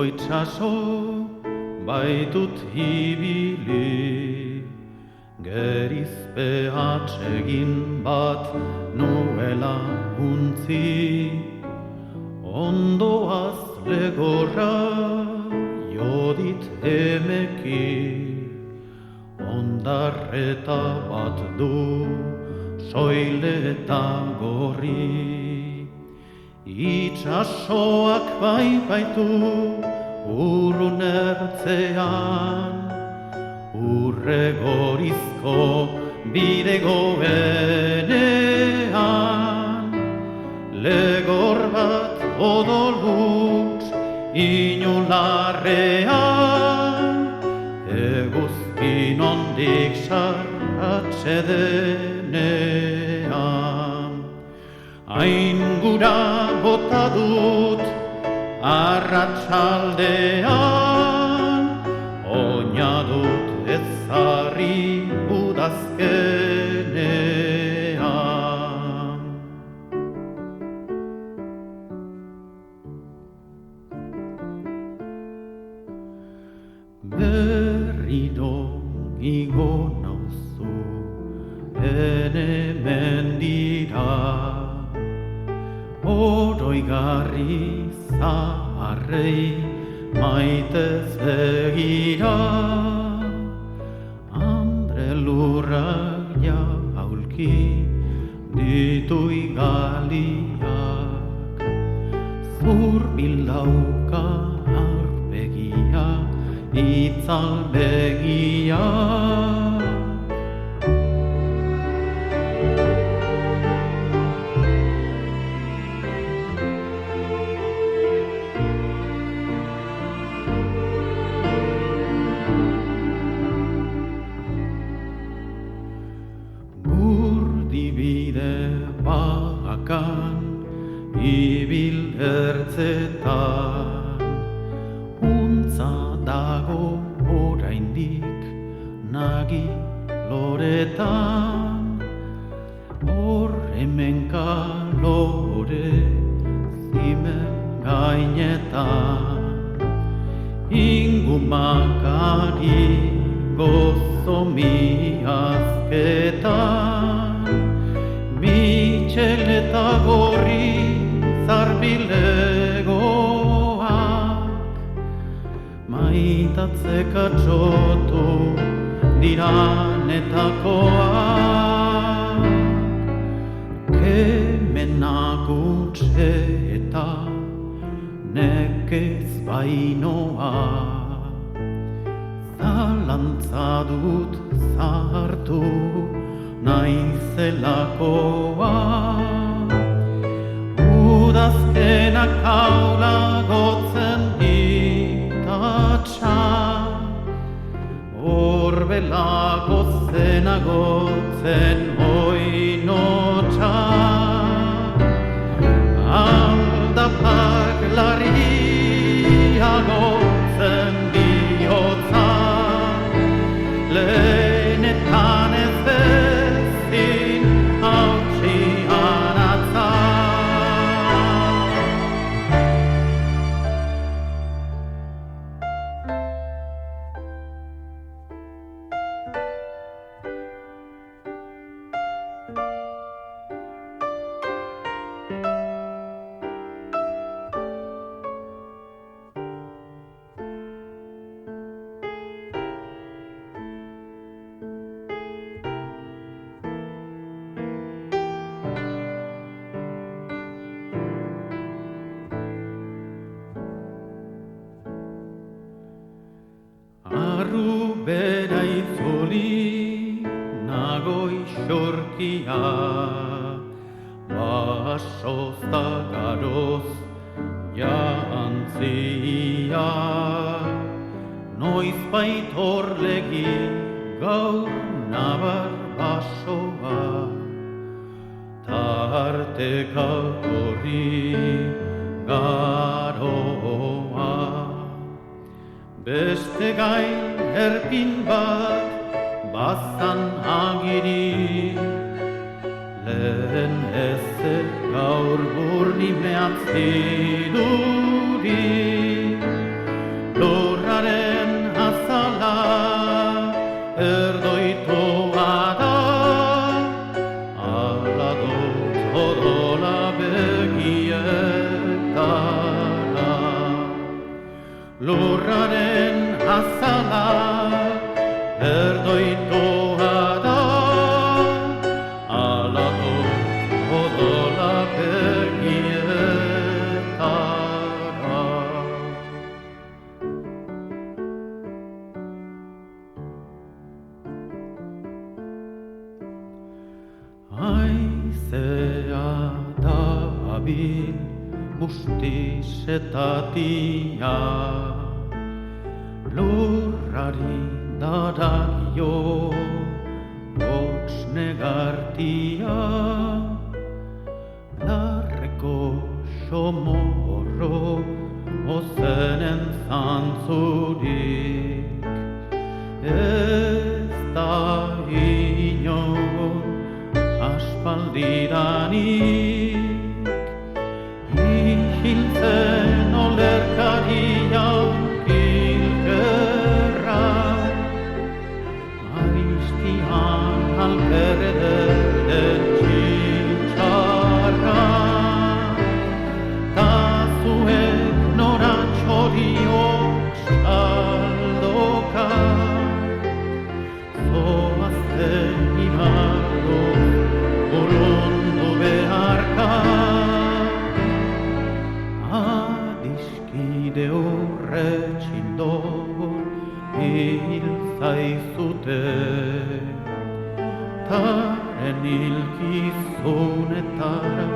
itsaso baitut ibili, gerizpe atsegin bat nuela untzi, ondoaz legorra jodit emeki, ondarreta bat du soile eta gorri. Itsasoak baitu urrun ertzean, urre gorizko bide goenean, legor bat odoluts inularrean, eguzkin ondik sarratxe denean. Hain gura bota dut arratsaldean, oina dut ezarri udazkenean. Berriro igo nauzu ene mendira, oroigarri zaharrei maitez begira, andre lurrak jaulki ditu igaliak, zurbil dauka aurpegia itzal begiak. Bide bagakan ibil ertzetan, untza dago oraindik nagi loretan, hor hemenka lore zimen gainetan, ingumakari gozo miazketan, Mitxel eta gorri zarbilegoak, maitatzek atxotu diranetakoak, kemenak utxe eta nekez bainoa, zalantza dut zahartu naizelakoa, udazkenak haula gotzen ditatxa, horbelako zena gotzen oinotxa, aldapak larria gotzen bihotza, lehenetan ez Arru bera itzuli nago isorkia, basoz da garoz jantzia, noiz baitor legi gaur nabar basoa, tarteka horri garoa. Beste gain erpin bat bazan agiri, lehen ezer gaur burni mehatziduri, odola begietara. Lurraren azala erdoitoa da, alator odola begietara. Haizea da abil bustizetatia, lurrari daragio hots negartia, larreko xomorro ozenen zantzurik, ez da inon aspaldidanik, ihiltzen olerkaria kilkerra, aiztian alperden txintxarra, ta zuek noratxoriok saldoka, zoazten imado urrundu beharka, adiskide urretxindor hil zaizute, taren hilkizunetara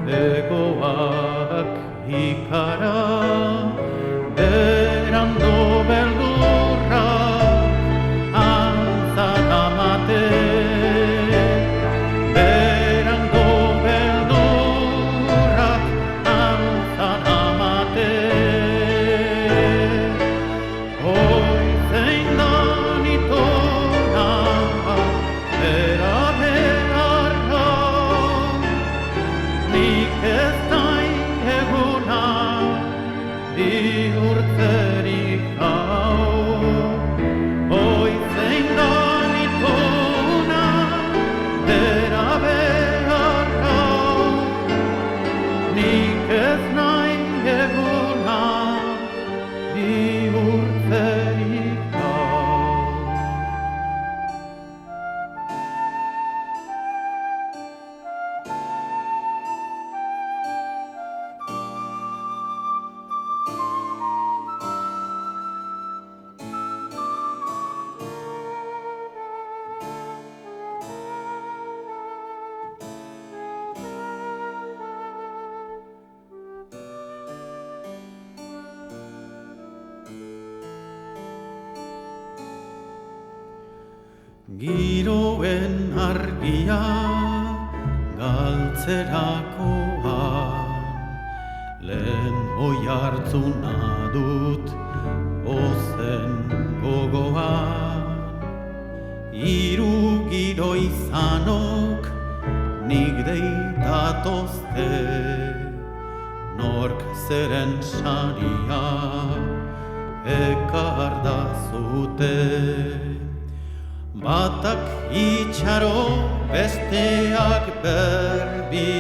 begoak ikara, berando beldurra antzaramate, berando beldurra antzaramate. Hoi zein da nitona bera beharra, nik ez nahi eguna bihurtzerik hau. Hoi zein da nitona bera beharra, nik ez nahi eguna bihurtzerik hau. Giroen argia galtzerakoa, lehen oihartzuna dut ozen gogoan. Hiru giro izanok nik deitatozte, nork zeren saria ekar dazute. Batak itxaro besteak berbi,